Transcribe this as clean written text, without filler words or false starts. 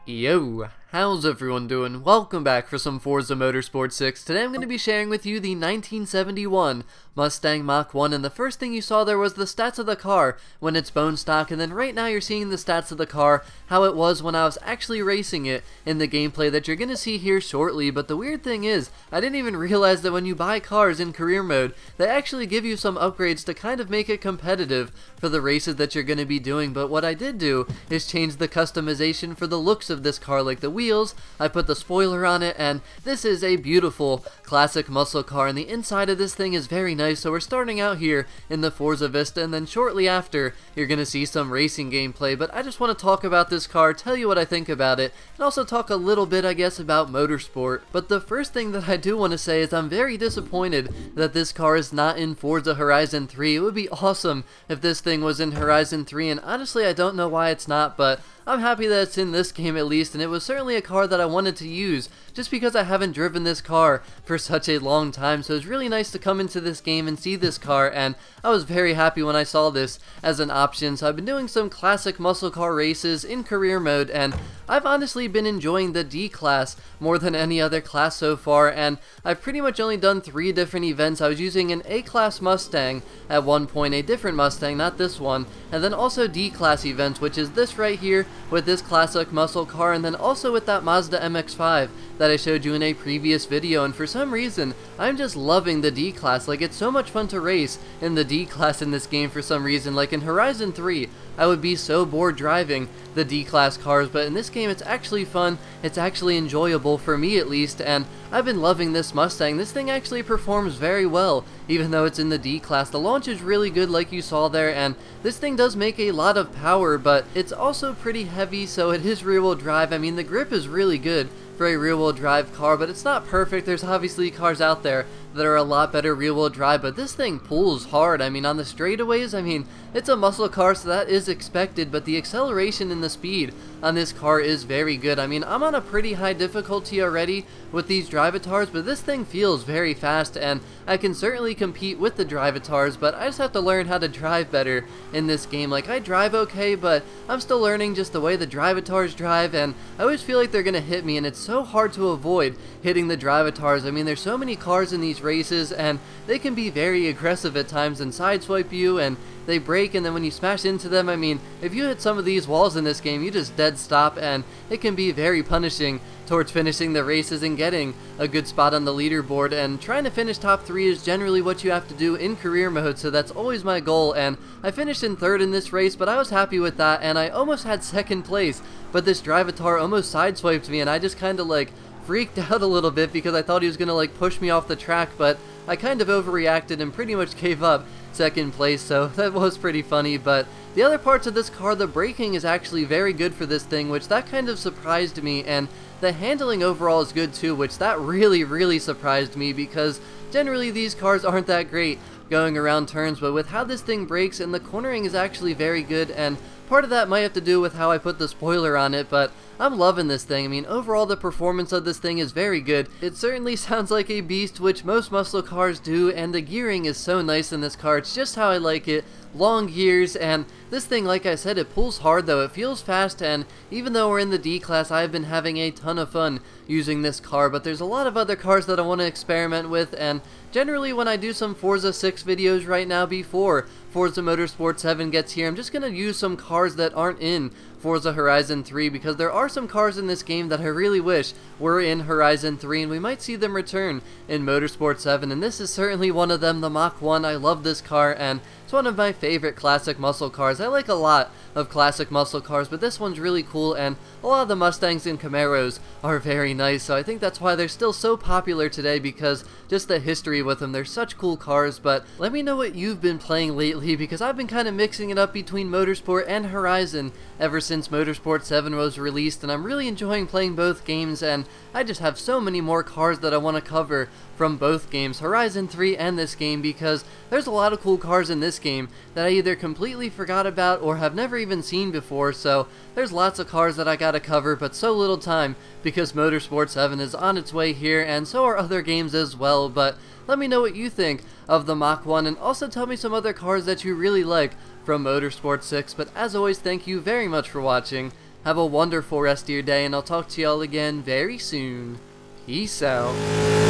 Yo, how's everyone doing? Welcome back for some Forza Motorsport 6. Today I'm going to be sharing with you the 1971 Mustang Mach 1, and the first thing you saw there was the stats of the car when it's bone stock, and then right now you're seeing the stats of the car, how it was when I was actually racing it in the gameplay that you're going to see here shortly. But the weird thing is, I didn't even realize that when you buy cars in career mode, they actually give you some upgrades to kind of make it competitive for the races that you're going to be doing. But what I did do is change the customization for the looks of this car, like the wheels. I put the spoiler on it, and this is a beautiful classic muscle car, and the inside of this thing is very nice. So we're starting out here in the Forza Vista, and then shortly after you're gonna see some racing gameplay. But I just want to talk about this car, tell you what I think about it, and also talk a little bit, I guess, about motorsport. But the first thing that I do want to say is I'm very disappointed that this car is not in Forza Horizon 3. It would be awesome if this thing was in Horizon 3, and honestly I don't know why it's not, but I'm happy that it's in this game at least. And it was certainly a car that I wanted to use just because I haven't driven this car for such a long time. So it's really nice to come into this game and see this car, and I was very happy when I saw this as an option. So I've been doing some classic muscle car races in career mode, and I've honestly been enjoying the D class more than any other class so far, and I've pretty much only done 3 different events. I was using an A class Mustang at one point, a different Mustang, not this one, and then also D class events, which is this right here with this classic muscle car, and then also with that Mazda MX-5 that I showed you in a previous video. And for some reason I'm just loving the D class. Like, it's so much fun to race in the D class in this game for some reason. Like in Horizon 3 I would be so bored driving the D class cars, but in this game it's actually fun, it's actually enjoyable for me at least, and I've been loving this Mustang. This thing actually performs very well even though it's in the D class. The launch is really good like you saw there, and this thing does make a lot of power, but it's also pretty heavy, so it is rear wheel drive. I mean, the grip is really good for a rear wheel drive car, but it's not perfect. There's obviously cars out there that are a lot better rear wheel drive, but this thing pulls hard. I mean, on the straightaways, I mean, it's a muscle car, so that is expected, but the acceleration and the speed on this car is very good. I mean, I'm on a pretty high difficulty already with these drivatars, but this thing feels very fast, and I can certainly compete with the drivatars, but I just have to learn how to drive better in this game. Like, I drive okay, but I'm still learning just the way the drivatars drive, and I always feel like they're gonna hit me, and it's so hard to avoid hitting the drivatars. I mean, there's so many cars in these races, and they can be very aggressive at times and sideswipe you, and they break, and then when you smash into them, I mean, if you hit some of these walls in this game, you just dead stop, and it can be very punishing towards finishing the races and getting a good spot on the leaderboard. And trying to finish top 3 is generally what you have to do in career mode, so that's always my goal. And I finished in 3rd in this race, but I was happy with that, and I almost had 2nd place, but this drivatar almost sideswiped me, and I just kind of like freaked out a little bit because I thought he was gonna like push me off the track, but I kind of overreacted and pretty much gave up 2nd place, so that was pretty funny. But the other parts of this car, the braking is actually very good for this thing, which that kind of surprised me, and the handling overall is good too, which that really surprised me because generally these cars aren't that great going around turns, but with how this thing brakes, and the cornering is actually very good, and part of that might have to do with how I put the spoiler on it, but I'm loving this thing. I mean, overall the performance of this thing is very good. It certainly sounds like a beast, which most muscle cars do, and the gearing is so nice in this car. It's just how I like it. Long gears, and this thing, like I said, it pulls hard though. It feels fast, and even though we're in the D class, I've been having a ton of fun using this car. But there's a lot of other cars that I want to experiment with, and generally when I do some Forza 6 videos right now before Forza Motorsport 7 gets here, I'm just going to use some cars that aren't in Forza Horizon 3, because there are some cars in this game that I really wish were in Horizon 3, and we might see them return in Motorsport 7, and this is certainly one of them, the Mach 1. I love this car, and it's one of my favorite classic muscle cars. I like a lot of classic muscle cars, but this one's really cool, and a lot of the Mustangs and Camaros are very nice, so I think that's why they're still so popular today, because just the history with them. They're such cool cars. But let me know what you've been playing lately, because I've been kind of mixing it up between Motorsport and Horizon ever since Motorsport 7 was released, and I'm really enjoying playing both games, and I just have so many more cars that I want to cover from both games, Horizon 3 and this game, because there's a lot of cool cars in this game that I either completely forgot about or have never even seen before. So there's lots of cars that I gotta cover, but so little time because Motorsport 7 is on its way here, and so are other games as well. But let me know what you think of the Mach 1, and also tell me some other cars that you really like from Motorsport 6. But as always, thank you very much for watching, Have a wonderful rest of your day, and I'll talk to y'all again very soon. Peace out.